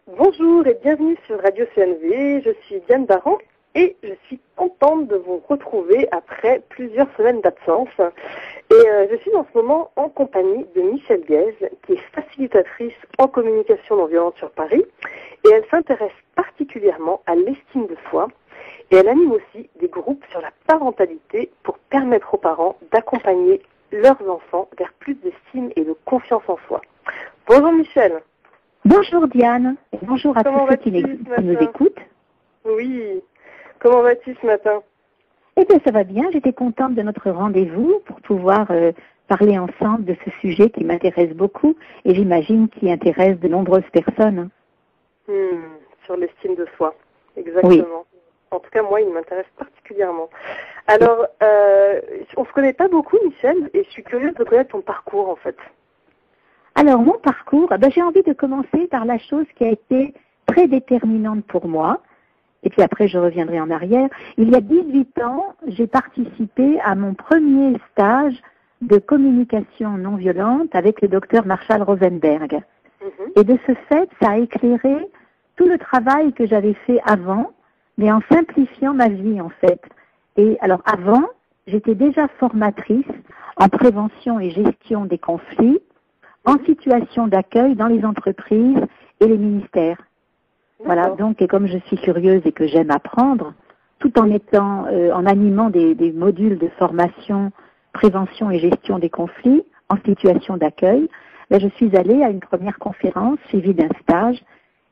Bonjour et bienvenue sur Radio CNV, je suis Diane Baran et je suis contente de vous retrouver après plusieurs semaines d'absence. Et je suis en ce moment en compagnie de Michèle Guèze, qui est facilitatrice en communication non violente sur Paris, et elle s'intéresse particulièrement à l'estime de soi, et elle anime aussi des groupes sur la parentalité pour permettre aux parents d'accompagner leurs enfants vers plus d'estime et de confiance en soi. Bonjour Michèle. Bonjour Diane, et bonjour à tous ceux qui nous écoutent. Oui, comment vas-tu ce matin? Eh bien ça va bien, j'étais contente de notre rendez-vous pour pouvoir parler ensemble de ce sujet qui m'intéresse beaucoup et j'imagine qui intéresse de nombreuses personnes. Sur l'estime de soi, exactement. Oui. En tout cas moi il m'intéresse particulièrement. Alors, on ne se connaît pas beaucoup Michèle et je suis curieuse de connaître ton parcours en fait. Alors, mon parcours, j'ai envie de commencer par la chose qui a été très déterminante pour moi, et puis après je reviendrai en arrière. Il y a 18 ans, j'ai participé à mon premier stage de communication non violente avec le docteur Marshall Rosenberg. Et de ce fait, ça a éclairé tout le travail que j'avais fait avant, mais en simplifiant ma vie en fait. Et alors avant, j'étais déjà formatrice en prévention et gestion des conflits, en situation d'accueil dans les entreprises et les ministères. Voilà, donc, et comme je suis curieuse et que j'aime apprendre, tout en étant, en animant des modules de formation, prévention et gestion des conflits en situation d'accueil, je suis allée à une première conférence suivie d'un stage,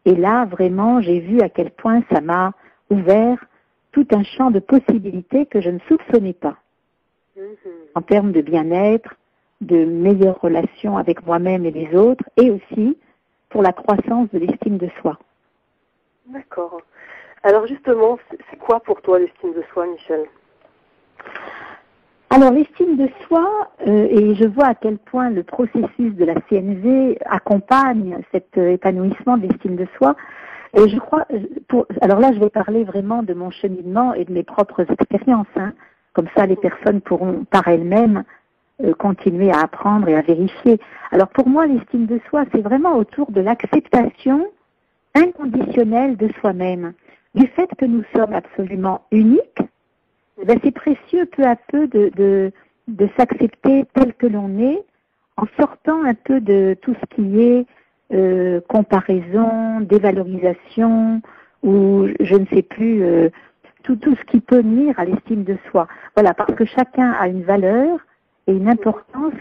et là, vraiment, j'ai vu à quel point ça m'a ouvert tout un champ de possibilités que je ne soupçonnais pas. En termes de bien-être, de meilleures relations avec moi-même et les autres, et aussi pour la croissance de l'estime de soi. D'accord. Alors justement, c'est quoi pour toi l'estime de soi, Michèle? Alors l'estime de soi, et je vois à quel point le processus de la CNV accompagne cet épanouissement de l'estime de soi, et je crois, alors là je vais parler vraiment de mon cheminement et de mes propres expériences, comme ça les personnes pourront par elles-mêmes continuer à apprendre et à vérifier. Alors pour moi, l'estime de soi, c'est vraiment autour de l'acceptation inconditionnelle de soi-même. Du fait que nous sommes absolument uniques, c'est précieux peu à peu de s'accepter tel que l'on est, en sortant un peu de tout ce qui est comparaison, dévalorisation, ou je ne sais plus, tout ce qui peut nuire à l'estime de soi. Voilà, parce que chacun a une valeur et une importance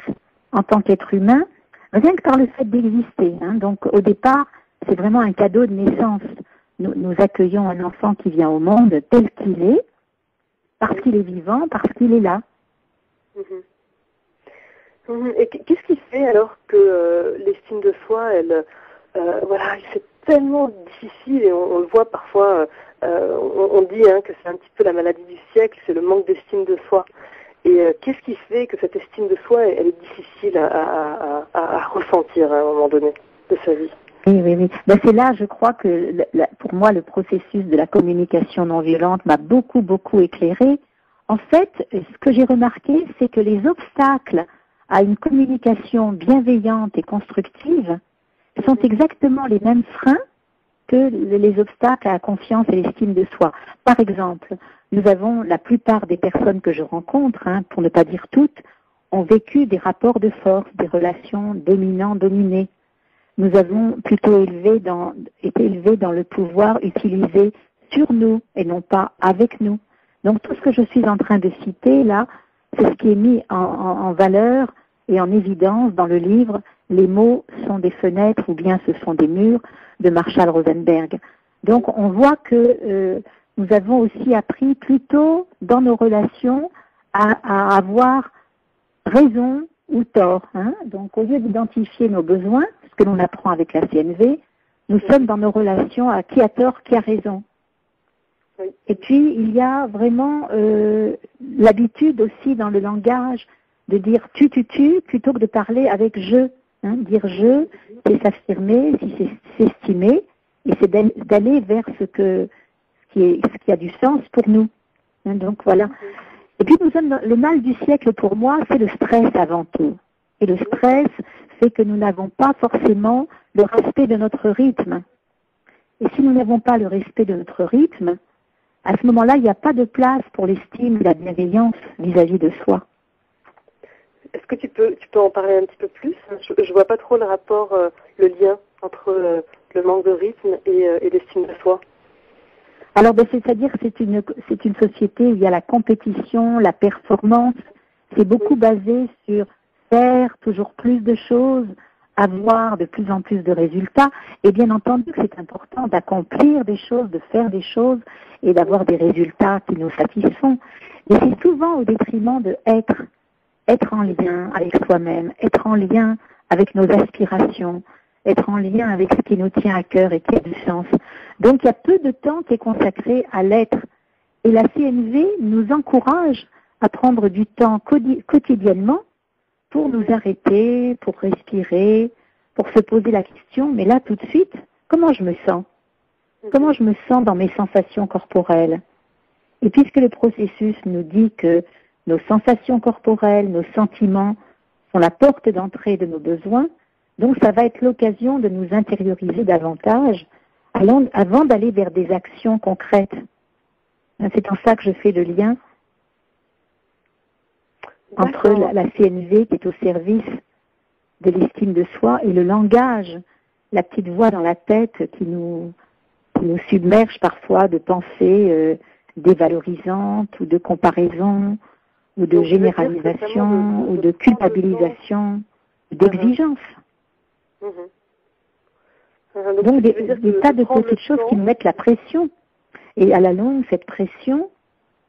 en tant qu'être humain, rien que par le fait d'exister. Donc au départ, c'est vraiment un cadeau de naissance. Nous accueillons un enfant qui vient au monde tel qu'il est, parce qu'il est vivant, parce qu'il est là. Et qu'est-ce qui fait alors que l'estime de soi, c'est tellement difficile et on le voit parfois, on dit que c'est un petit peu la maladie du siècle, c'est le manque d'estime de soi. Et qu'est-ce qui fait que cette estime de soi, elle est difficile à ressentir à un moment donné de sa vie? Oui. C'est là, je crois que pour moi, le processus de la communication non violente m'a beaucoup éclairé. En fait, ce que j'ai remarqué, c'est que les obstacles à une communication bienveillante et constructive sont exactement les mêmes freins que les obstacles à la confiance et l'estime de soi. Par exemple, nous avons, la plupart des personnes que je rencontre, pour ne pas dire toutes, ont vécu des rapports de force, des relations dominant-dominé. Nous avons plutôt été élevés dans le pouvoir utilisé sur nous et non pas avec nous. Donc tout ce que je suis en train de citer là, c'est ce qui est mis en valeur et en évidence dans le livre « Les mots sont des fenêtres ou bien ce sont des murs » de Marshall Rosenberg. Donc on voit que nous avons aussi appris plutôt dans nos relations à avoir raison ou tort. Donc au lieu d'identifier nos besoins, ce que l'on apprend avec la CNV, nous sommes dans nos relations à qui a tort, qui a raison. Et puis il y a vraiment l'habitude aussi dans le langage de dire tu plutôt que de parler avec je. Dire je, c'est s'affirmer, c'est s'estimer, et c'est d'aller vers ce qui a du sens pour nous. Donc voilà. Et puis le mal du siècle pour moi, c'est le stress avant tout. Et le stress fait que nous n'avons pas forcément le respect de notre rythme. Et si nous n'avons pas le respect de notre rythme, à ce moment-là, il n'y a pas de place pour l'estime et la bienveillance vis-à-vis de soi. Est-ce que tu peux en parler un petit peu plus? Je vois pas trop le rapport, le lien entre le manque de rythme et l'estime de soi. Alors, c'est-à-dire que c'est une société où il y a la compétition, la performance. C'est beaucoup basé sur faire toujours plus de choses, avoir de plus en plus de résultats. Et bien entendu que c'est important d'accomplir des choses, de faire des choses et d'avoir des résultats qui nous satisfont. Mais c'est souvent au détriment de être en lien avec soi-même, être en lien avec nos aspirations, être en lien avec ce qui nous tient à cœur et qui a du sens. Donc il y a peu de temps qui est consacré à l'être. Et la CNV nous encourage à prendre du temps quotidiennement pour nous arrêter, pour respirer, pour se poser la question, mais là tout de suite, comment je me sens? Comment je me sens dans mes sensations corporelles? Et puisque le processus nous dit que nos sensations corporelles, nos sentiments sont la porte d'entrée de nos besoins, donc ça va être l'occasion de nous intérioriser davantage avant d'aller vers des actions concrètes. C'est en ça que je fais le lien entre la CNV qui est au service de l'estime de soi et le langage, la petite voix dans la tête qui nous submerge parfois de pensées dévalorisantes ou de comparaison ou de généralisation ou de culpabilisation, d'exigence. Donc des tas de petites choses qui nous mettent la pression. Et à la longue, cette pression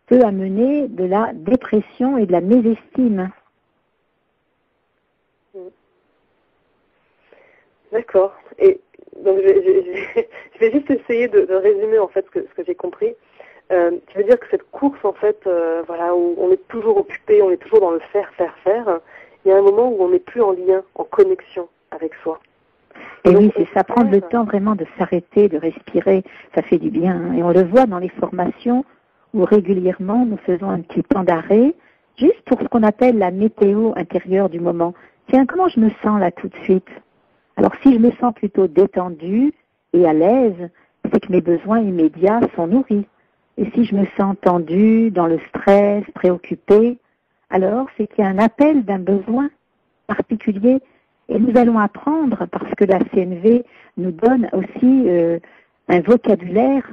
peut amener de la dépression et de la mésestime. D'accord. Et donc je vais juste essayer de résumer en fait ce que j'ai compris. Tu veux dire que cette course en fait, voilà, où on est toujours occupé, on est toujours dans le faire, il y a un moment où on n'est plus en lien, en connexion avec soi. Et oui, c'est ça, prendre le temps vraiment de s'arrêter, de respirer, ça fait du bien. Et on le voit dans les formations où régulièrement nous faisons un petit temps d'arrêt, juste pour ce qu'on appelle la météo intérieure du moment. Tiens, comment je me sens là tout de suite? Alors si je me sens plutôt détendue et à l'aise, c'est que mes besoins immédiats sont nourris. Et si je me sens tendue, dans le stress, préoccupée, alors c'est qu'il y a un appel d'un besoin particulier. Et nous allons apprendre, parce que la CNV nous donne aussi un vocabulaire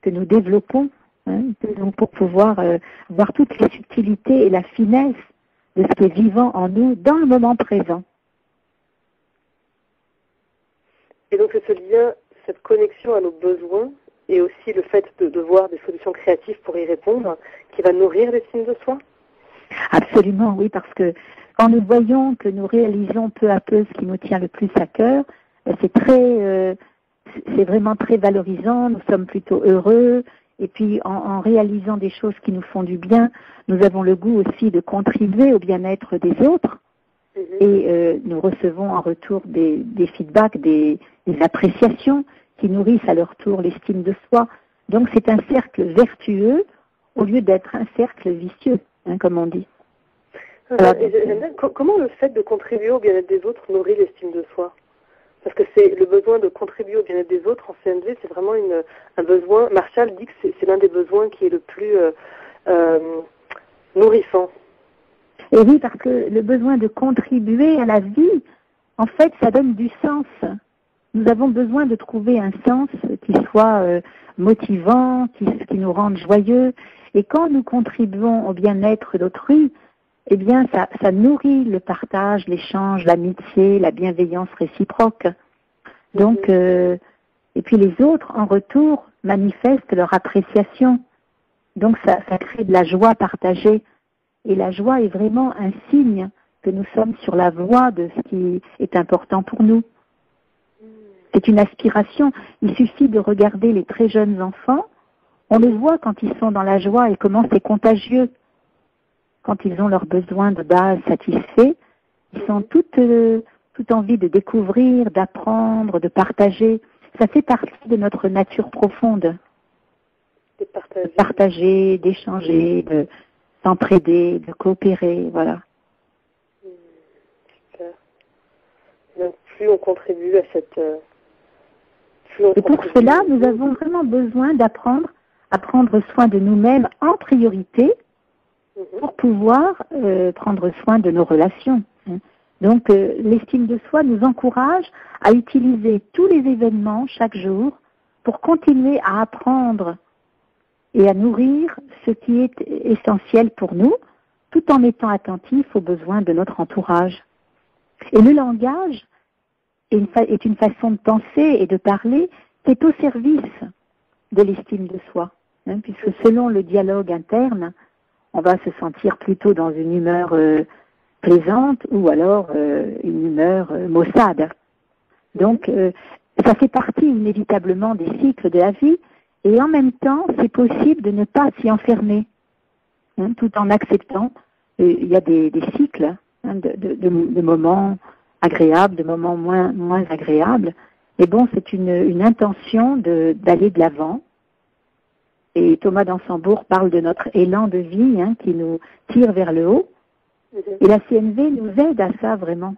que nous développons, donc pour pouvoir voir toutes les subtilités et la finesse de ce qui est vivant en nous dans le moment présent. Et donc c'est ce lien, cette connexion à nos besoins et aussi le fait de voir des solutions créatives pour y répondre qui va nourrir l'estime de soi? Absolument, oui, parce que quand nous voyons que nous réalisons peu à peu ce qui nous tient le plus à cœur, c'est vraiment très valorisant, nous sommes plutôt heureux, et puis en réalisant des choses qui nous font du bien, nous avons le goût aussi de contribuer au bien-être des autres, et nous recevons en retour des feedbacks, des appréciations qui nourrissent à leur tour l'estime de soi. Donc c'est un cercle vertueux au lieu d'être un cercle vicieux, comme on dit. Alors, comment le fait de contribuer au bien-être des autres nourrit l'estime de soi? Parce que c'est le besoin de contribuer au bien-être des autres en CNV, c'est vraiment un besoin. Marshall dit que c'est l'un des besoins qui est le plus nourrissant. Et oui, parce que le besoin de contribuer à la vie, en fait, ça donne du sens. Nous avons besoin de trouver un sens qui soit motivant, qui nous rende joyeux. Et quand nous contribuons au bien-être d'autrui, eh bien, ça nourrit le partage, l'échange, l'amitié, la bienveillance réciproque. Donc, et puis les autres, en retour, manifestent leur appréciation. Donc, ça crée de la joie partagée. Et la joie est vraiment un signe que nous sommes sur la voie de ce qui est important pour nous. C'est une aspiration. Il suffit de regarder les très jeunes enfants. On les voit quand ils sont dans la joie et comment c'est contagieux. Quand ils ont leurs besoins de base satisfaits, ils sont tout envie de découvrir, d'apprendre, de partager. Ça fait partie de notre nature profonde. De partager, d'échanger, de s'entraider, de coopérer, voilà. Super. Donc plus on contribue à Et pour cela, nous avons vraiment besoin d'apprendre à prendre soin de nous-mêmes en priorité pour pouvoir prendre soin de nos relations. Donc, l'estime de soi nous encourage à utiliser tous les événements chaque jour pour continuer à apprendre et à nourrir ce qui est essentiel pour nous, tout en étant attentif aux besoins de notre entourage. Et le langage est une façon de penser et de parler qui est au service de l'estime de soi, puisque selon le dialogue interne, on va se sentir plutôt dans une humeur plaisante ou alors une humeur maussade. Donc, ça fait partie inévitablement des cycles de la vie et en même temps, c'est possible de ne pas s'y enfermer, tout en acceptant. Il y a des cycles de moments agréables, de moments moins agréables. Et bon, c'est une intention d'aller de l'avant. Et Thomas d'Ansembourg parle de notre élan de vie qui nous tire vers le haut. Et la CNV nous aide à ça vraiment.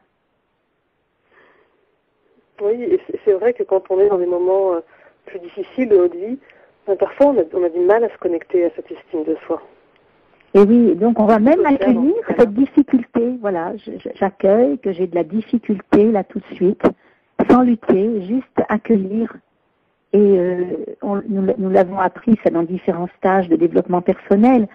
Oui, et c'est vrai que quand on est dans des moments plus difficiles de notre vie, parfois on a du mal à se connecter à cette estime de soi. Et oui, donc on va même accueillir cette difficulté. Voilà, j'accueille que j'ai de la difficulté là tout de suite, sans lutter, juste accueillir. Et nous l'avons appris ça dans différents stages de développement personnel.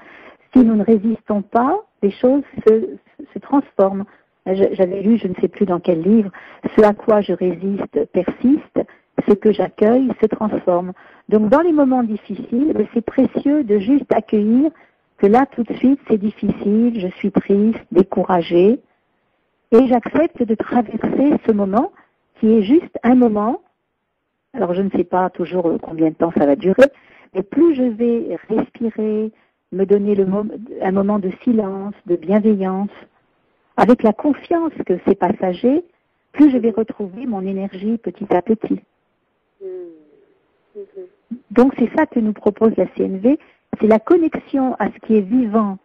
Si nous ne résistons pas, les choses se transforment. J'avais lu, je ne sais plus dans quel livre, ce à quoi je résiste persiste, ce que j'accueille se transforme. Donc dans les moments difficiles, c'est précieux de juste accueillir que là tout de suite c'est difficile, je suis triste, découragée, et j'accepte de traverser ce moment qui est juste un moment. Alors je ne sais pas toujours combien de temps ça va durer, mais plus je vais respirer, me donner un moment de silence, de bienveillance, avec la confiance que c'est passager, plus je vais retrouver mon énergie petit à petit. Donc c'est ça que nous propose la CNV, c'est la connexion à ce qui est vivant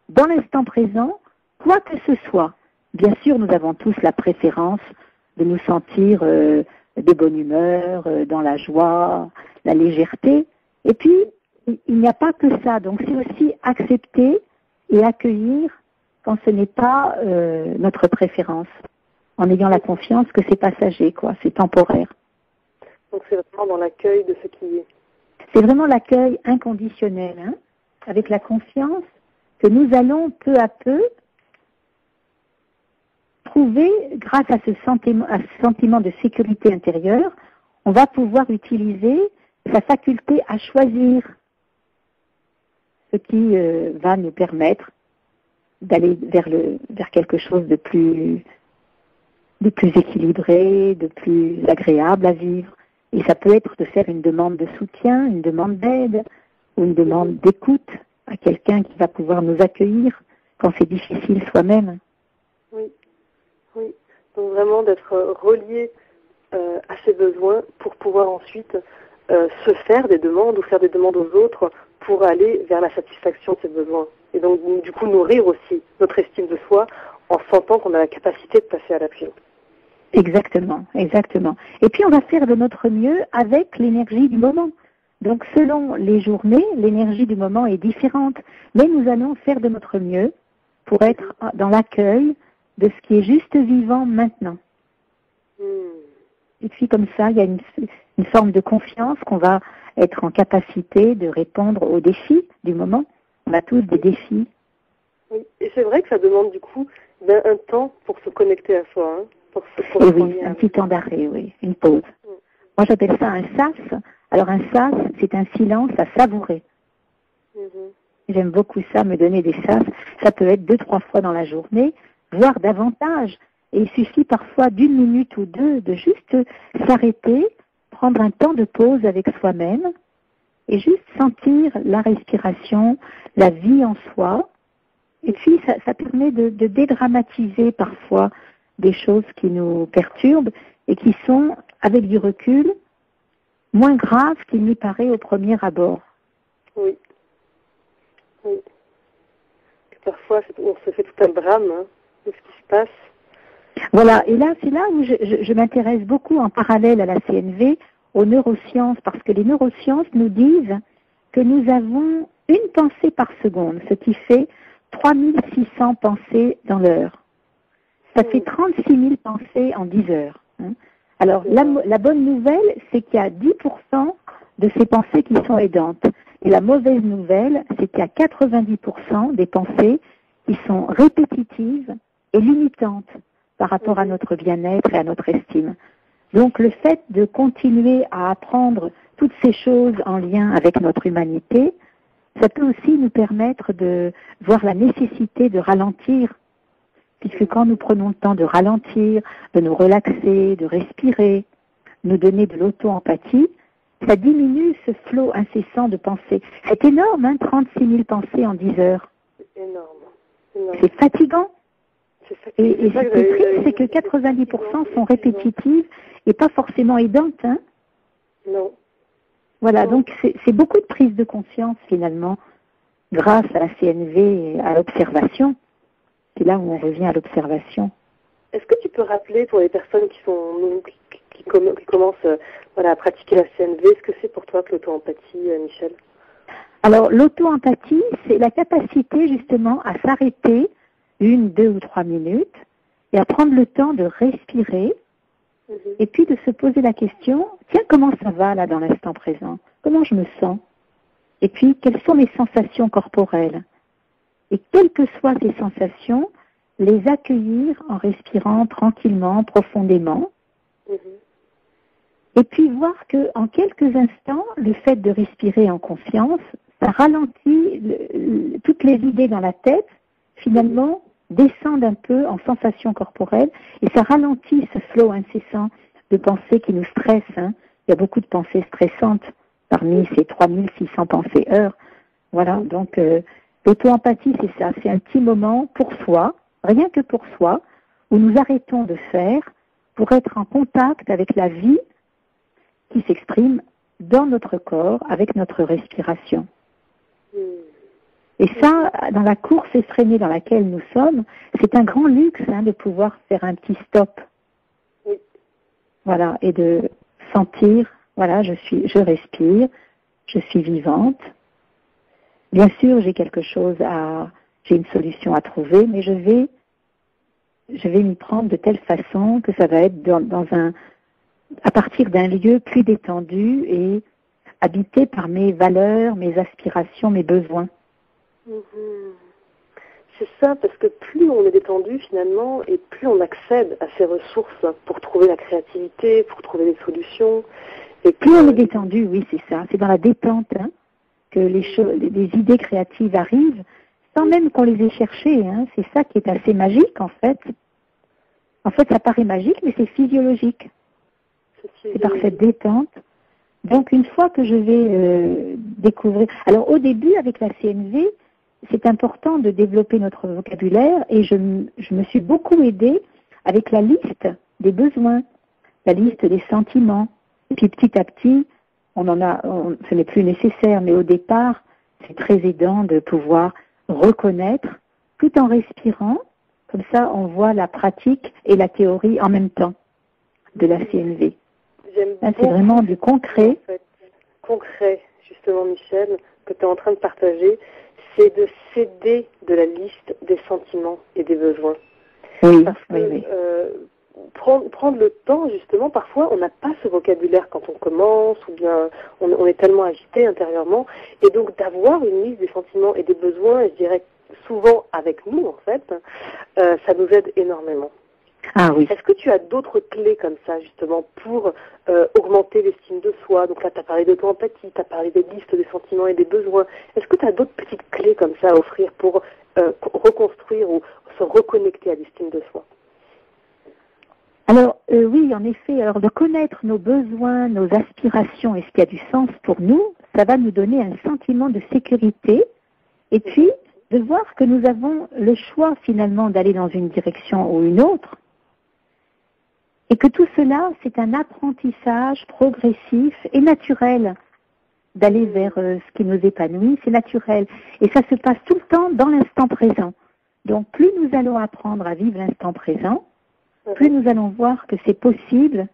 dans l'instant présent, quoi que ce soit. Bien sûr, nous avons tous la préférence de nous sentir de bonne humeur, dans la joie, la légèreté. Et puis, il n'y a pas que ça. Donc c'est aussi accepter et accueillir quand ce n'est pas notre préférence, en ayant la confiance que c'est passager, quoi, c'est temporaire. Donc c'est vraiment dans l'accueil de ce qui est. C'est vraiment l'accueil inconditionnel, avec la confiance que nous allons peu à peu trouver, grâce à ce sentiment de sécurité intérieure, on va pouvoir utiliser sa faculté à choisir ce qui va nous permettre d'aller vers quelque chose de plus équilibré, de plus agréable à vivre. Et ça peut être de faire une demande de soutien, une demande d'aide, ou une demande d'écoute à quelqu'un qui va pouvoir nous accueillir quand c'est difficile soi-même. Oui. Donc vraiment d'être relié à ses besoins pour pouvoir ensuite se faire des demandes ou faire des demandes aux autres pour aller vers la satisfaction de ses besoins. Et donc du coup nourrir aussi notre estime de soi en sentant qu'on a la capacité de passer à l'action. Exactement. Et puis on va faire de notre mieux avec l'énergie du moment. Donc selon les journées, l'énergie du moment est différente, mais nous allons faire de notre mieux pour être dans l'accueil de ce qui est juste vivant maintenant. Et puis comme ça, il y a une forme de confiance qu'on va être en capacité de répondre aux défis du moment. On a tous des défis. Oui, et c'est vrai que ça demande du coup un temps pour se connecter à soi. Et oui, un petit temps d'arrêt, oui, une pause. Moi j'appelle ça un sas. Alors un sas, c'est un silence à savourer. J'aime beaucoup ça, me donner des sas. Ça peut être 2-3 fois dans la journée, voire davantage. Et il suffit parfois d'1 minute ou 2 de juste s'arrêter, prendre un temps de pause avec soi-même et juste sentir la respiration, la vie en soi. Et puis ça permet de dédramatiser parfois des choses qui nous perturbent et qui sont, avec du recul, moins graves qu'il n'y paraît au premier abord. Oui. Parfois, on se fait tout un drame de ce qui se passe. Voilà, et là, c'est là où je m'intéresse beaucoup en parallèle à la CNV aux neurosciences, parce que les neurosciences nous disent que nous avons une pensée par seconde, ce qui fait 3600 pensées dans l'heure. Ça fait 36 000 pensées en 10 heures. Hein. Alors, la bonne nouvelle, c'est qu'il y a 10% de ces pensées qui sont aidantes. Et la mauvaise nouvelle, c'est qu'il y a 90% des pensées qui sont répétitives et limitantes par rapport à notre bien-être et à notre estime. Donc, le fait de continuer à apprendre toutes ces choses en lien avec notre humanité, ça peut aussi nous permettre de voir la nécessité de ralentir. Puisque quand nous prenons le temps de ralentir, de nous relaxer, de respirer, nous donner de l'auto-empathie, ça diminue ce flot incessant de pensées. C'est énorme, hein, 36 000 pensées en 10 heures. C'est énorme. Énorme. C'est fatigant. Et ce qui est triste, c'est que 90% sont répétitives et pas forcément aidantes. Hein. Non. Voilà, donc c'est beaucoup de prise de conscience finalement, grâce à la CNV et à l'observation. C'est là où on revient à l'observation. Est-ce que tu peux rappeler pour les personnes qui commencent à pratiquer la CNV, ce que c'est pour toi que l'auto-empathie, Michel? Alors, l'auto-empathie, c'est la capacité justement à s'arrêter 1, 2 ou 3 minutes et à prendre le temps de respirer et puis de se poser la question, tiens, comment ça va là dans l'instant présent? Comment je me sens? Et puis, quelles sont mes sensations corporelles? Et quelles que soient ces sensations, les accueillir en respirant tranquillement, profondément. Et puis voir qu'en quelques instants, le fait de respirer en conscience, ça ralentit toutes les idées dans la tête, finalement, descendent un peu en sensations corporelles, et ça ralentit ce flot incessant de pensées qui nous stressent. Hein. Il y a beaucoup de pensées stressantes parmi ces 3600 pensées heures. Voilà, donc l'auto-empathie, c'est ça, c'est un petit moment pour soi, rien que pour soi, où nous arrêtons de faire pour être en contact avec la vie qui s'exprime dans notre corps, avec notre respiration. Et ça, dans la course effrénée dans laquelle nous sommes, c'est un grand luxe hein, de pouvoir faire un petit stop. Voilà, et de sentir, voilà, je respire, je suis vivante. Bien sûr, j'ai une solution à trouver, mais je vais m'y prendre de telle façon que ça va être à partir d'un lieu plus détendu et habité par mes valeurs, mes aspirations, mes besoins. C'est ça, parce que plus on est détendu finalement, et plus on accède à ces ressources pour trouver la créativité, pour trouver des solutions. Et plus on est détendu, oui, c'est ça. C'est dans la détente hein, que les idées créatives arrivent, sans même qu'on les ait cherchées. Hein. C'est ça qui est assez magique, en fait. En fait, ça paraît magique, mais c'est physiologique. C'est par cette détente. Donc, une fois que je vais découvrir... Alors, au début, avec la CNV, c'est important de développer notre vocabulaire et je me suis beaucoup aidée avec la liste des besoins, la liste des sentiments. Et puis, petit à petit, ce n'est plus nécessaire, mais au départ, c'est très aidant de pouvoir reconnaître tout en respirant. Comme ça, on voit la pratique et la théorie en même temps de la CNV. Là, c'est vraiment du concret. En fait, concret, justement, Michel, que tu es en train de partager, c'est de s'aider de la liste des sentiments et des besoins. Oui, parce que prendre le temps, justement, parfois, on n'a pas ce vocabulaire quand on commence, ou bien on est tellement agité intérieurement, et donc d'avoir une liste des sentiments et des besoins, je dirais souvent avec nous, en fait, ça nous aide énormément. Ah oui. Est-ce que tu as d'autres clés comme ça, justement, pour augmenter l'estime de soi? Donc là, tu as parlé d'auto-empathie, tu as parlé des listes des sentiments et des besoins. Est-ce que tu as d'autres petites clés comme ça à offrir pour reconstruire ou se reconnecter à l'estime de soi? Alors, oui, en effet, alors de connaître nos besoins, nos aspirations et ce qui a du sens pour nous, ça va nous donner un sentiment de sécurité et puis de voir que nous avons le choix finalement d'aller dans une direction ou une autre. Et que tout cela, c'est un apprentissage progressif et naturel d'aller vers ce qui nous épanouit, c'est naturel. Et ça se passe tout le temps dans l'instant présent. Donc plus nous allons apprendre à vivre l'instant présent, plus nous allons voir que c'est possible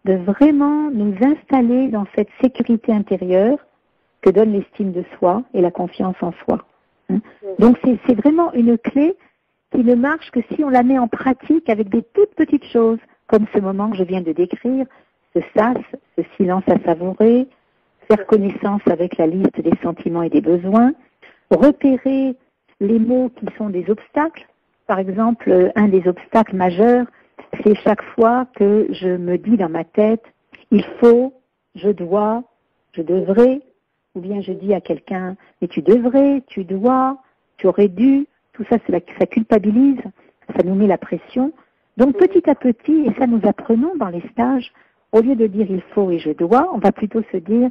de vraiment nous installer dans cette sécurité intérieure que donne l'estime de soi et la confiance en soi. Donc c'est vraiment une clé qui ne marche que si on la met en pratique avec des toutes petites choses, comme ce moment que je viens de décrire, ce sas, ce silence à savourer, faire connaissance avec la liste des sentiments et des besoins, repérer les mots qui sont des obstacles. Par exemple, un des obstacles majeurs, c'est chaque fois que je me dis dans ma tête, il faut, je dois, je devrais, ou bien je dis à quelqu'un, mais tu devrais, tu dois, tu aurais dû, tout ça, ça culpabilise, ça nous met la pression. Donc petit à petit, et ça nous apprenons dans les stages, au lieu de dire il faut et je dois, on va plutôt se dire,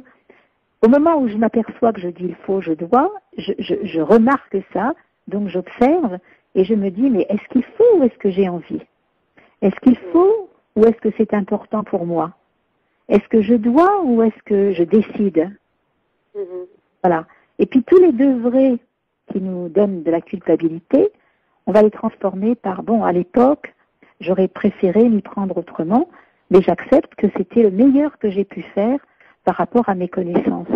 au moment où je m'aperçois que je dis il faut, je dois, je remarque ça, donc j'observe et je me dis, mais est-ce qu'il faut ou est-ce que j'ai envie? Est-ce qu'il faut ou est-ce que c'est important pour moi? Est-ce que je dois ou est-ce que je décide? Voilà. Et puis tous les devraient qui nous donnent de la culpabilité, on va les transformer par, bon, à l'époque, j'aurais préféré m'y prendre autrement, mais j'accepte que c'était le meilleur que j'ai pu faire par rapport à mes connaissances.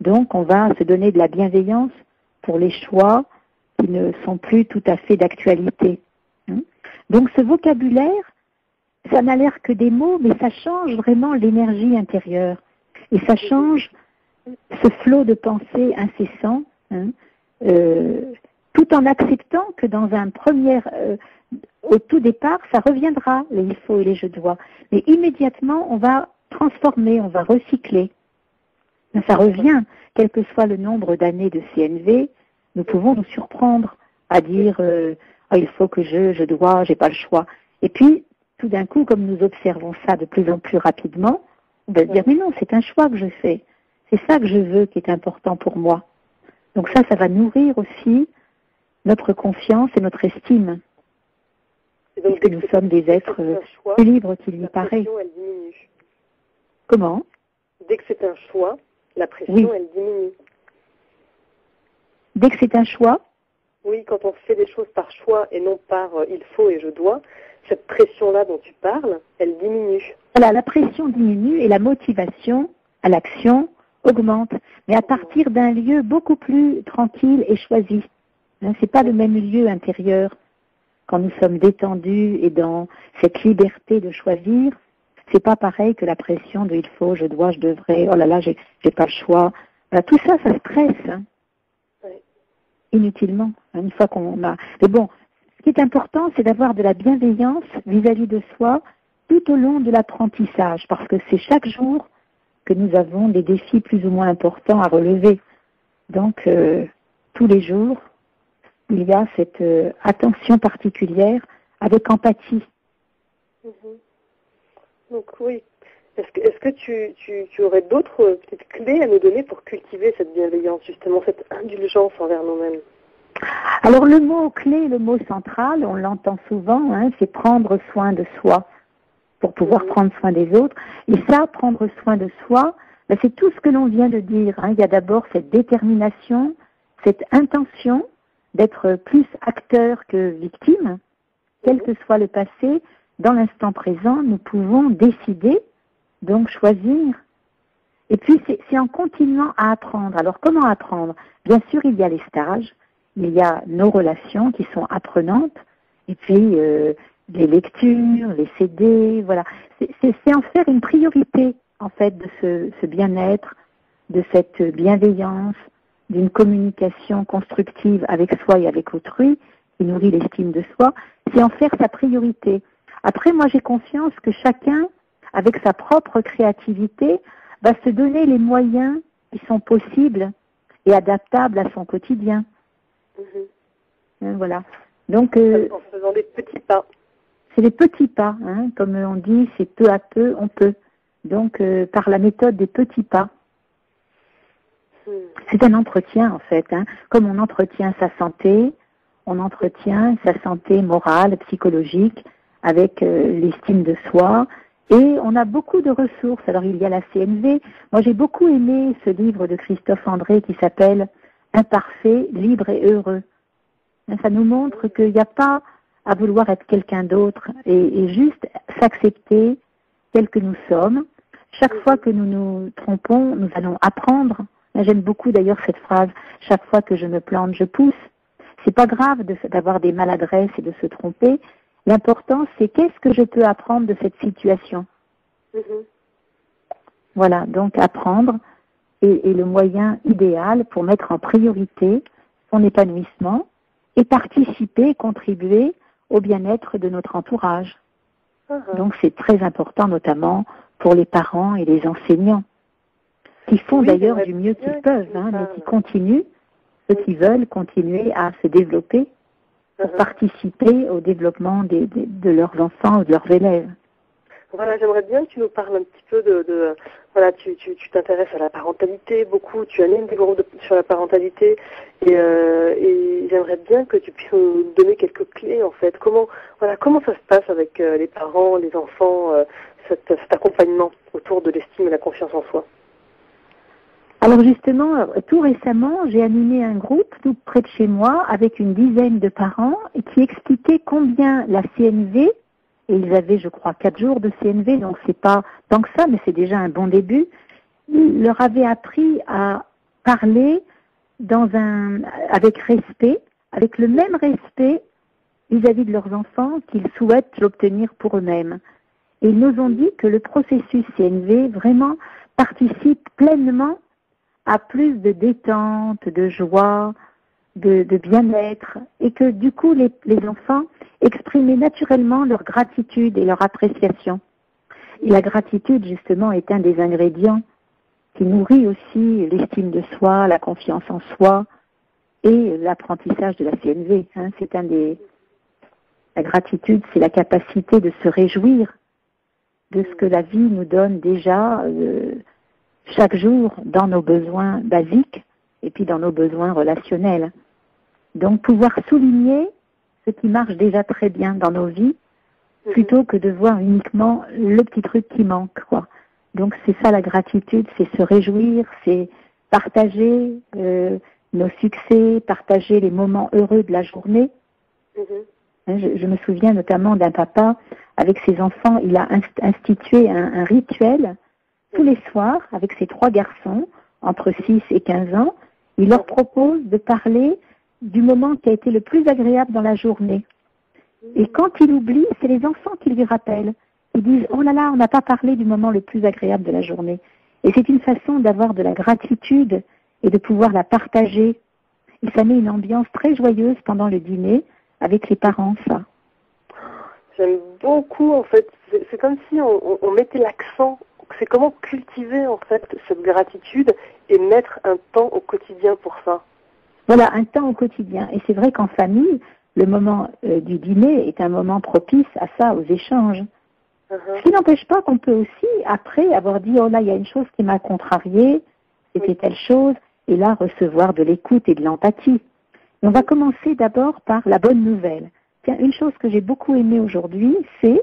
Donc, on va se donner de la bienveillance pour les choix qui ne sont plus tout à fait d'actualité. Donc, ce vocabulaire, ça n'a l'air que des mots, mais ça change vraiment l'énergie intérieure. Et ça change ce flot de pensée incessant, tout en acceptant que dans un premier, au tout départ, ça reviendra, les il faut et les je dois. Mais immédiatement, on va transformer, on va recycler. Ça revient, quel que soit le nombre d'années de CNV, nous pouvons nous surprendre à dire il faut que je dois, j'ai pas le choix. Et puis, tout d'un coup, comme nous observons ça de plus en plus rapidement, on va se dire mais non, c'est un choix que je fais. C'est ça que je veux qui est important pour moi. Donc ça va nourrir aussi notre confiance et notre estime. Puisque nous sommes des êtres plus libres qu'il lui paraît. La pression, elle diminue. Comment? Dès que c'est un choix, la pression, elle diminue. Dès que c'est un choix? Oui, quand on fait des choses par choix et non par il faut et je dois, cette pression-là dont tu parles, elle diminue. Voilà, la pression diminue et la motivation à l'action augmente, mais à partir d'un lieu beaucoup plus tranquille et choisi. C'est pas le même lieu intérieur. Quand nous sommes détendus et dans cette liberté de choisir, c'est pas pareil que la pression de il faut, je dois, je devrais, oh là là, j'ai pas le choix. Voilà, tout ça, ça stresse. Inutilement, une fois qu'on a... Mais bon, ce qui est important, c'est d'avoir de la bienveillance vis-à-vis de soi tout au long de l'apprentissage, parce que c'est chaque jour que nous avons des défis plus ou moins importants à relever. Donc, tous les jours, il y a cette attention particulière avec empathie. Donc oui. Est-ce que tu aurais d'autres petites clés à nous donner pour cultiver cette bienveillance, justement, cette indulgence envers nous-mêmes? Alors le mot clé, le mot central, on l'entend souvent, c'est prendre soin de soi pour pouvoir prendre soin des autres. Et ça, prendre soin de soi, c'est tout ce que l'on vient de dire. Il y a d'abord cette détermination, cette intention d'être plus acteur que victime, quel que soit le passé. Dans l'instant présent, nous pouvons décider, donc choisir. Et puis, c'est en continuant à apprendre. Alors, comment apprendre? Bien sûr, il y a les stages, il y a nos relations qui sont apprenantes, et puis les lectures, les CD, voilà. C'est en faire une priorité, en fait, de ce bien-être, de cette bienveillance, d'une communication constructive avec soi et avec autrui, qui nourrit l'estime de soi. C'est en faire sa priorité. Après, moi, j'ai confiance que chacun, avec sa propre créativité, va se donner les moyens qui sont possibles et adaptables à son quotidien. Voilà. Donc, en faisant des petits pas. C'est des petits pas, comme on dit, c'est peu à peu, on peut. Donc, par la méthode des petits pas. C'est un entretien, en fait. Comme on entretient sa santé, on entretient sa santé morale, psychologique, avec l'estime de soi. Et on a beaucoup de ressources. Alors, il y a la CNV. Moi, j'ai beaucoup aimé ce livre de Christophe André qui s'appelle « Imparfait, libre et heureux ». Ça nous montre qu'il n'y a pas à vouloir être quelqu'un d'autre et juste s'accepter tels que nous sommes. Chaque fois que nous nous trompons, nous allons apprendre. J'aime beaucoup d'ailleurs cette phrase, chaque fois que je me plante, je pousse. C'est pas grave d'avoir des maladresses et de se tromper. L'important, c'est qu'est-ce que je peux apprendre de cette situation. Voilà, donc apprendre est le moyen idéal pour mettre en priorité son épanouissement et participer, contribuer au bien-être de notre entourage. Donc c'est très important, notamment pour les parents et les enseignants, qui font d'ailleurs du mieux qu'ils peuvent, mais qui continuent, ceux qui veulent continuer à se développer pour participer au développement de leurs enfants ou de leurs élèves. Voilà, j'aimerais bien que tu nous parles un petit peu voilà, tu t'intéresses à la parentalité beaucoup, tu animes des groupes sur la parentalité et j'aimerais bien que tu puisses nous donner quelques clés en fait. Comment ça se passe avec les parents, les enfants, cet accompagnement autour de l'estime et la confiance en soi? Alors justement, tout récemment, j'ai animé un groupe tout près de chez moi avec une dizaine de parents qui expliquaient combien la CNV, et ils avaient, je crois, 4 jours de CNV, donc c'est pas tant que ça, mais c'est déjà un bon début, leur avait appris à parler avec respect, avec le même respect vis-à-vis de leurs enfants qu'ils souhaitent l'obtenir pour eux-mêmes. Et ils nous ont dit que le processus CNV vraiment participe pleinement à plus de détente, de joie, de bien-être, et que du coup les enfants exprimaient naturellement leur gratitude et leur appréciation. Et la gratitude, justement, est un des ingrédients qui nourrit aussi l'estime de soi, la confiance en soi et l'apprentissage de la CNV. La gratitude, c'est la capacité de se réjouir de ce que la vie nous donne déjà chaque jour dans nos besoins basiques et puis dans nos besoins relationnels. Donc pouvoir souligner ce qui marche déjà très bien dans nos vies plutôt que de voir uniquement le petit truc qui manque, quoi. Donc c'est ça la gratitude, c'est se réjouir, c'est partager nos succès, partager les moments heureux de la journée. Je me souviens notamment d'un papa, avec ses enfants, il a institué un rituel tous les soirs avec ses 3 garçons, entre 6 et 15 ans. Il leur propose de parler du moment qui a été le plus agréable dans la journée. Et quand il oublie, c'est les enfants qui lui rappellent. Ils disent « Oh là là, on n'a pas parlé du moment le plus agréable de la journée ». Et c'est une façon d'avoir de la gratitude et de pouvoir la partager. Et ça met une ambiance très joyeuse pendant le dîner avec les parents, ça. J'aime beaucoup, en fait. C'est comme si on mettait l'accent. C'est comment cultiver, en fait, cette gratitude et mettre un temps au quotidien pour ça. Voilà, un temps au quotidien. Et c'est vrai qu'en famille, le moment du dîner est un moment propice à ça, aux échanges. Ce qui n'empêche pas qu'on peut aussi, après avoir dit « Oh là, il y a une chose qui m'a contrarié, c'était telle chose », et là, recevoir de l'écoute et de l'empathie. Et on va commencer d'abord par la bonne nouvelle. Tiens, une chose que j'ai beaucoup aimée aujourd'hui, c'est...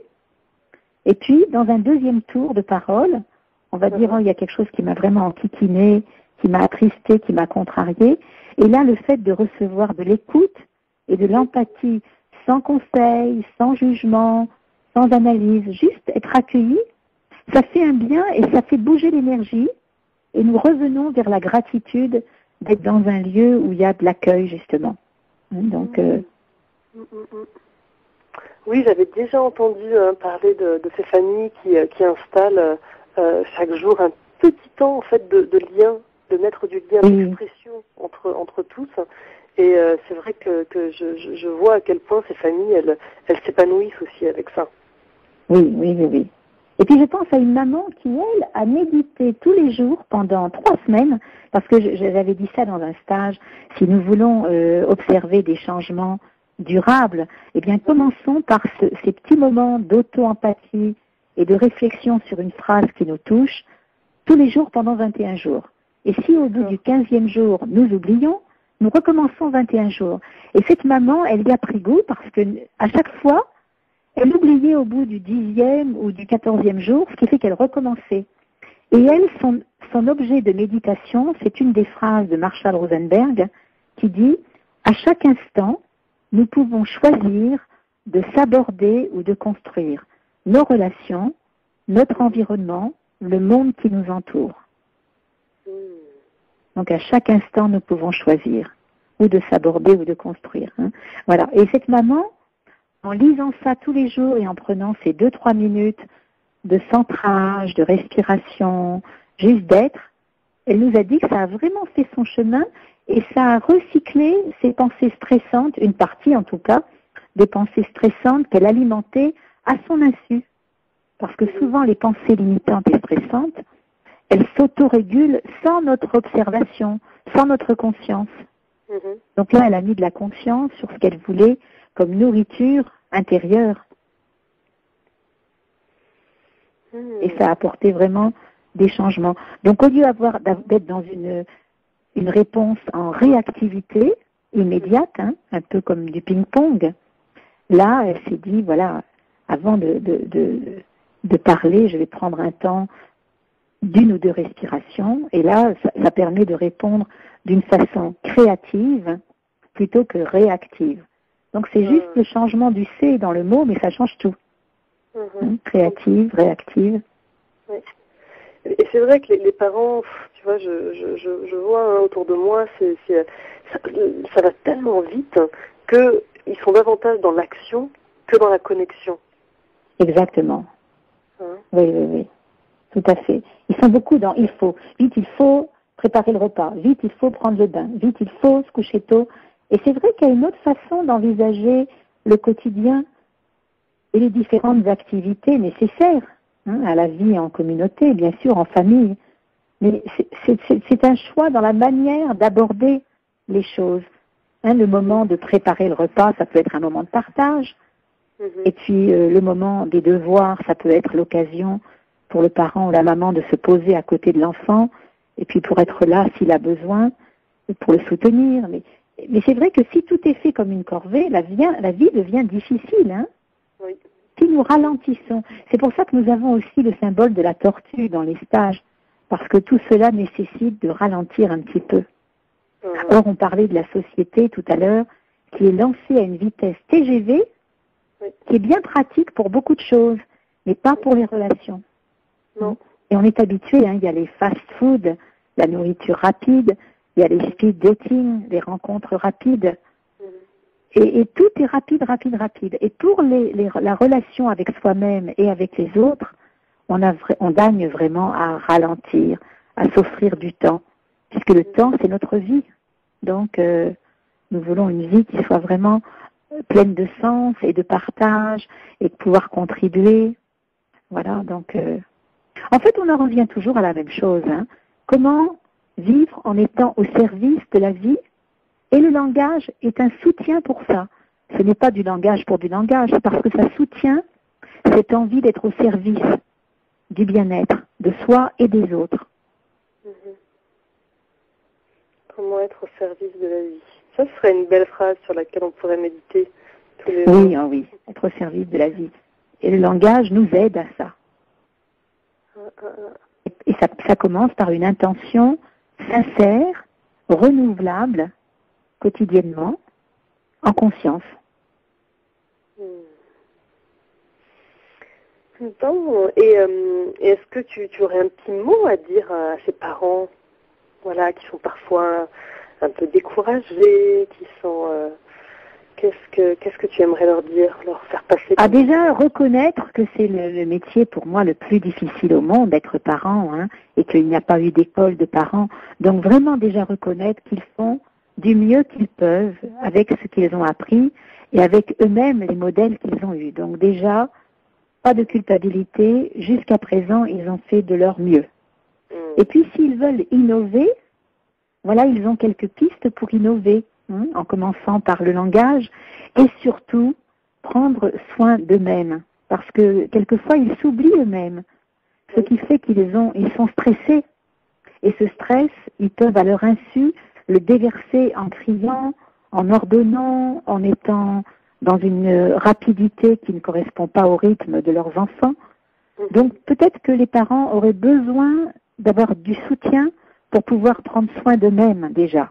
Et puis, dans un deuxième tour de parole, on va dire « Oh, il y a quelque chose qui m'a vraiment enquiquiné, qui m'a attristé, qui m'a contrarié ». Et là, le fait de recevoir de l'écoute et de l'empathie, sans conseil, sans jugement, sans analyse, juste être accueilli, ça fait un bien et ça fait bouger l'énergie. Et nous revenons vers la gratitude d'être dans un lieu où il y a de l'accueil, justement. Donc, oui, j'avais déjà entendu parler de ces familles qui installent chaque jour un petit temps en fait de lien, de mettre du lien d'expression entre tous. Et c'est vrai que je vois à quel point ces familles, elles s'épanouissent aussi avec ça. Oui. Et puis je pense à une maman qui, elle, a médité tous les jours pendant 3 semaines, parce que j'avais dit ça dans un stage, si nous voulons observer des changements durables, eh bien commençons par ces petits moments d'auto-empathie et de réflexion sur une phrase qui nous touche, tous les jours pendant 21 jours. Et si au bout du 15e jour, nous oublions, nous recommençons 21 jours. Et cette maman, elle y a pris goût parce que à chaque fois, elle oubliait au bout du 10e ou du 14e jour, ce qui fait qu'elle recommençait. Et elle, son objet de méditation, c'est une des phrases de Marshall Rosenberg qui dit « À chaque instant, nous pouvons choisir de s'aborder ou de construire nos relations, notre environnement, le monde qui nous entoure. Donc à chaque instant, nous pouvons choisir ou de s'aborder ou de construire. Voilà. Et cette maman, en lisant ça tous les jours et en prenant ces 2-3 minutes de centrage, de respiration, juste d'être, elle nous a dit que ça a vraiment fait son chemin et ça a recyclé ses pensées stressantes, une partie en tout cas, des pensées stressantes qu'elle alimentait à son insu. Parce que souvent les pensées limitantes et stressantes, elles s'autorégulent sans notre observation, sans notre conscience. Donc là, elle a mis de la conscience sur ce qu'elle voulait comme nourriture intérieure. Et ça a apporté vraiment des changements. Donc au lieu d'être dans une réponse en réactivité immédiate, un peu comme du ping-pong, là, elle s'est dit, voilà, avant de parler, je vais prendre un temps d'1 ou 2 respirations, et là, ça permet de répondre d'une façon créative plutôt que réactive. Donc c'est juste le changement du C dans le mot, mais ça change tout. Créative, réactive. Oui. Et c'est vrai que les parents, tu vois, je vois autour de moi, ça va tellement vite qu'ils sont davantage dans l'action que dans la connexion. Exactement. Oui. Tout à fait. Ils sont beaucoup dans il faut. Vite, il faut préparer le repas. Vite, il faut prendre le bain. Vite, il faut se coucher tôt. Et c'est vrai qu'il y a une autre façon d'envisager le quotidien et les différentes activités nécessaires à la vie en communauté, bien sûr, en famille. Mais c'est un choix dans la manière d'aborder les choses. Le moment de préparer le repas, ça peut être un moment de partage. Et puis le moment des devoirs, ça peut être l'occasion pour le parent ou la maman de se poser à côté de l'enfant, et puis pour être là s'il a besoin, pour le soutenir. Mais c'est vrai que si tout est fait comme une corvée, la vie devient difficile. Oui. Si nous ralentissons, c'est pour ça que nous avons aussi le symbole de la tortue dans les stages, parce que tout cela nécessite de ralentir un petit peu. Or, on parlait de la société tout à l'heure, qui est lancée à une vitesse TGV, qui est bien pratique pour beaucoup de choses, mais pas pour les relations. Non. Et on est habitué, il y a les fast-food, la nourriture rapide, il y a les speed dating, les rencontres rapides. Et tout est rapide. Et pour la relation avec soi-même et avec les autres, on gagne vraiment à ralentir, à s'offrir du temps, puisque le temps, c'est notre vie. Donc, nous voulons une vie qui soit vraiment pleine de sens et de partage et de pouvoir contribuer. Voilà, donc... En fait, on en revient toujours à la même chose. Comment vivre en étant au service de la vie? Et le langage est un soutien pour ça. Ce n'est pas du langage pour du langage, parce que ça soutient cette envie d'être au service du bien-être de soi et des autres. Comment être au service de la vie? Ça, ce serait une belle phrase sur laquelle on pourrait méditer tous les jours. Oui, être au service de la vie. Et le langage nous aide à ça. Et ça commence par une intention sincère, renouvelable, quotidiennement, en conscience. Bon, et est-ce que tu aurais un petit mot à dire à ces parents, voilà, qui sont parfois un peu découragés, qui sont... Qu'est-ce que tu aimerais leur dire, leur faire passer? Déjà, reconnaître que c'est le métier pour moi le plus difficile au monde, d'être parent, et qu'il n'y a pas eu d'école de parents. Donc vraiment déjà reconnaître qu'ils font du mieux qu'ils peuvent avec ce qu'ils ont appris et avec eux-mêmes les modèles qu'ils ont eus. Donc déjà, pas de culpabilité. Jusqu'à présent, ils ont fait de leur mieux. Et puis s'ils veulent innover, voilà, ils ont quelques pistes pour innover. En commençant par le langage, et surtout prendre soin d'eux-mêmes, parce que quelquefois ils s'oublient eux-mêmes, ce qui fait ils sont stressés, et ce stress, ils peuvent à leur insu le déverser en criant, en ordonnant, en étant dans une rapidité qui ne correspond pas au rythme de leurs enfants. Donc peut-être que les parents auraient besoin d'avoir du soutien pour pouvoir prendre soin d'eux-mêmes déjà.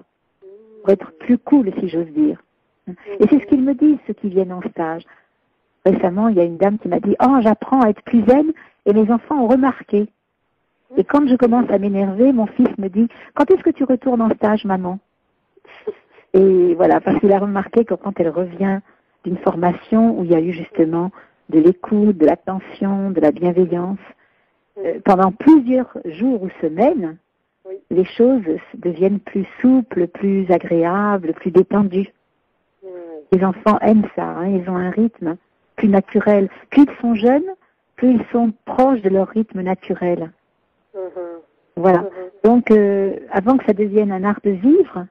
Pour être plus cool, si j'ose dire. Et c'est ce qu'ils me disent, ceux qui viennent en stage. Récemment, il y a une dame qui m'a dit « Oh, j'apprends à être plus zen Et mes enfants ont remarqué. Et quand je commence à m'énerver, mon fils me dit « Quand est-ce que tu retournes en stage, maman ?» Et voilà, parce qu'il a remarqué que quand elle revient d'une formation où il y a eu justement de l'écoute, de l'attention, de la bienveillance, pendant plusieurs jours ou semaines, les choses deviennent plus souples, plus agréables, plus détendues. Les enfants aiment ça, hein, ils ont un rythme plus naturel. Plus ils sont jeunes, plus ils sont proches de leur rythme naturel. Voilà. Donc, avant que ça devienne un art de vivre,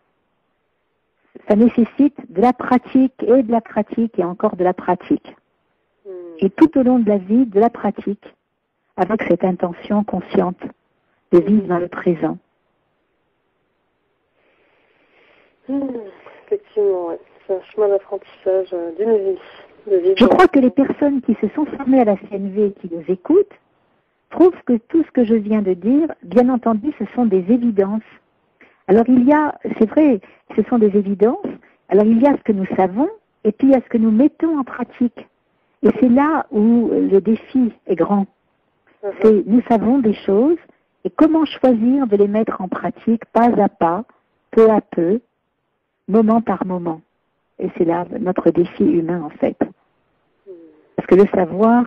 ça nécessite de la pratique et encore de la pratique. Et tout au long de la vie, de la pratique, avec cette intention consciente de vivre dans le présent. Effectivement, ouais. C'est un chemin d'apprentissage d'une vie. Je crois que les personnes qui se sont formées à la CNV et qui nous écoutent trouvent que tout ce que je viens de dire, bien entendu, ce sont des évidences. Alors c'est vrai, ce sont des évidences, alors il y a ce que nous savons, et puis il y a ce que nous mettons en pratique. Et c'est là où le défi est grand. C'est, nous savons des choses, et comment choisir de les mettre en pratique, pas à pas, peu à peu, moment par moment. Et c'est là notre défi humain, en fait. Parce que le savoir,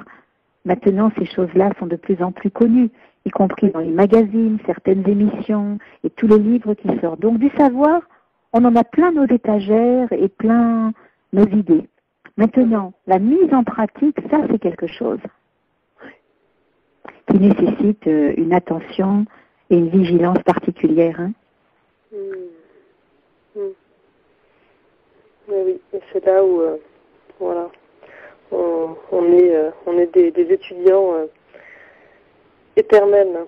maintenant, ces choses-là sont de plus en plus connues, y compris dans les magazines, certaines émissions et tous les livres qui sortent. Donc du savoir, on en a plein nos étagères et plein nos idées. Maintenant, la mise en pratique, ça c'est quelque chose qui nécessite une attention et une vigilance particulière. Hein. Oui, et c'est là où voilà, on est des étudiants éternels.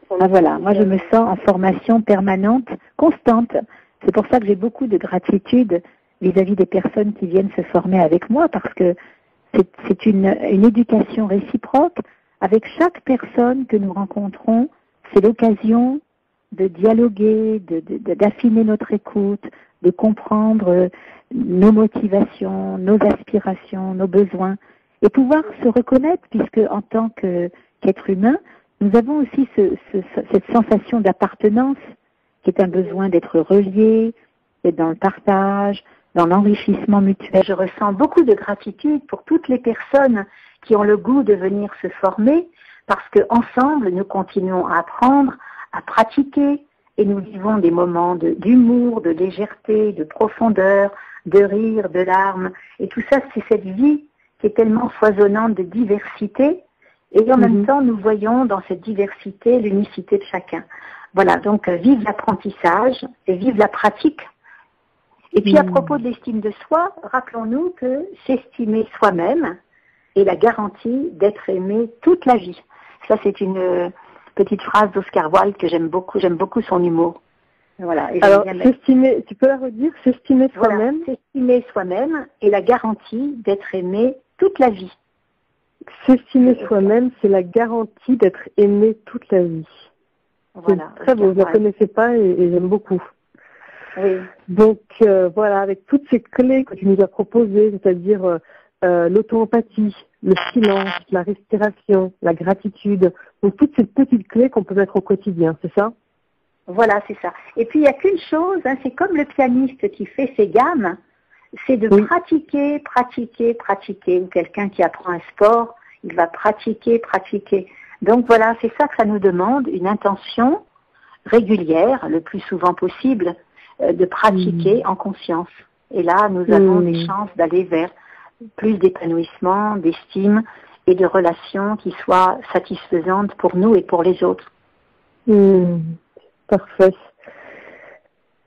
Voilà, moi je me sens en formation permanente, constante. C'est pour ça que j'ai beaucoup de gratitude vis-à-vis des personnes qui viennent se former avec moi, parce que c'est une éducation réciproque. Avec chaque personne que nous rencontrons, c'est l'occasion de dialoguer, d'affiner notre écoute, de comprendre nos motivations, nos aspirations, nos besoins, et pouvoir se reconnaître, puisque en tant qu'être humain, nous avons aussi cette sensation d'appartenance, qui est un besoin d'être relié, d'être dans le partage, dans l'enrichissement mutuel. Je ressens beaucoup de gratitude pour toutes les personnes qui ont le goût de venir se former, parce qu'ensemble, nous continuons à apprendre, à pratiquer, et nous vivons des moments d'humour, de légèreté, de profondeur, de rire, de larmes. Et tout ça, c'est cette vie qui est tellement foisonnante de diversité. Et en même temps, nous voyons dans cette diversité l'unicité de chacun. Voilà, donc vive l'apprentissage et vive la pratique. Et puis à propos de l'estime de soi, rappelons-nous que s'estimer soi-même est la garantie d'être aimé toute la vie. Ça, c'est une petite phrase d'Oscar Wilde que j'aime beaucoup son humour. Voilà. Et alors, s'estimer, tu peux la redire, s'estimer soi-même. Voilà, s'estimer soi-même est la garantie d'être aimé toute la vie. S'estimer soi-même, c'est la garantie d'être aimé toute la vie. Voilà. C'est très beau, je ne la connaissais pas et j'aime beaucoup. Oui. Donc voilà, avec toutes ces clés que tu nous as proposées, c'est-à-dire l'auto-empathie, le silence, la respiration, la gratitude, donc toutes ces petites clés qu'on peut mettre au quotidien, c'est ça? Voilà, c'est ça. Et puis il n'y a qu'une chose, hein, c'est comme le pianiste qui fait ses gammes, c'est de pratiquer, ou quelqu'un qui apprend un sport, il va pratiquer. Donc voilà, c'est ça que ça nous demande, une intention régulière, le plus souvent possible, de pratiquer en conscience. Et là, nous avons des chances d'aller vers plus d'épanouissement, d'estime et de relations qui soient satisfaisantes pour nous et pour les autres. Parfait.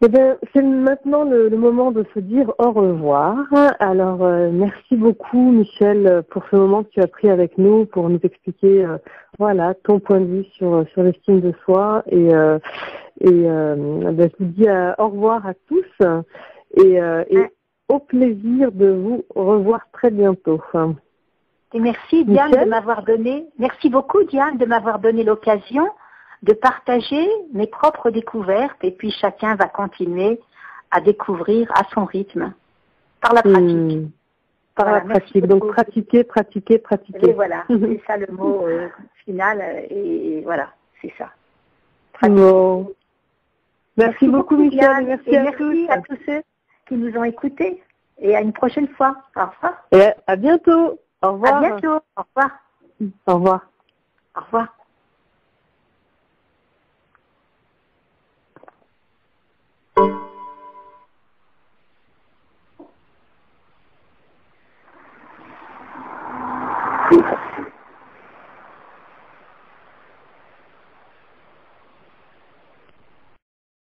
Eh bien, c'est maintenant le moment de se dire au revoir. Alors, merci beaucoup, Michel, pour ce moment que tu as pris avec nous pour nous expliquer, voilà, ton point de vue sur l'estime de soi. Et je vous dis au revoir à tous et au plaisir de vous revoir très bientôt. Et merci, Diane, merci beaucoup, Diane, de m'avoir donné l'occasion de partager mes propres découvertes, et puis chacun va continuer à découvrir à son rythme, par la pratique. par la pratique. Donc pratiquer, pratiquer, pratiquer. Et voilà, c'est ça le mot final. Et voilà, c'est ça. Bon. Merci beaucoup, Michel. Merci à tous ceux qui nous ont écoutés. Et à une prochaine fois. Au revoir. Et à bientôt. Au revoir. À bientôt. Au revoir. Au revoir. Au revoir. Oui.